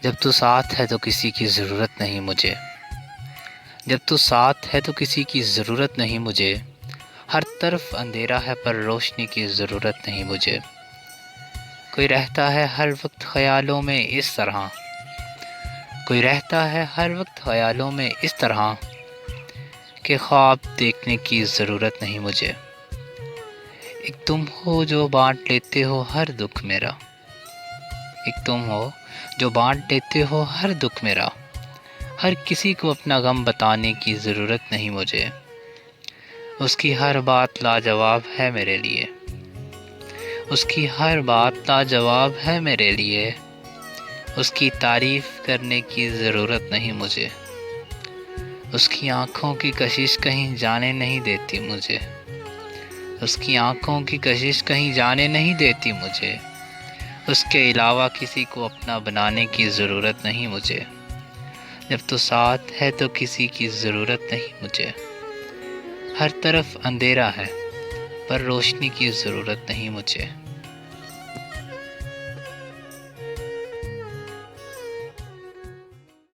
جب تو ساتھ ہے تو کسی کی ضرورت نہیں مجھے، جب تو ساتھ ہے تو کسی کی ضرورت نہیں مجھے، ہر طرف اندھیرا ہے پر روشنی کی ضرورت نہیں مجھے۔ کوئی رہتا ہے ہر وقت خیالوں میں اس طرح، کوئی رہتا ہے ہر وقت خیالوں میں اس طرح کہ خواب دیکھنے کی ضرورت نہیں مجھے۔ ایک تم ہو جو بانٹ لیتے ہو ہر دکھ میرا، ایک تم ہو جو بانٹ لیتے ہو ہر دکھ میرا، ہر کسی کو اپنا غم بتانے کی ضرورت نہیں مجھے۔ اس کی ہر بات لاجواب ہے میرے لیے، اس کی ہر بات لاجواب ہے میرے لیے، اس کی تعریف کرنے کی ضرورت نہیں مجھے۔ اس کی آنکھوں کی کشش کہیں جانے نہیں دیتی مجھے، اس کی آنکھوں کی کشش کہیں جانے نہیں دیتی مجھے۔ اس کے علاوہ کسی کو اپنا بنانے کی ضرورت نہیں مجھے۔ جب تو ساتھ ہے تو کسی کی ضرورت نہیں مجھے۔ ہر طرف اندھیرا ہے پر روشنی کی ضرورت نہیں مجھے۔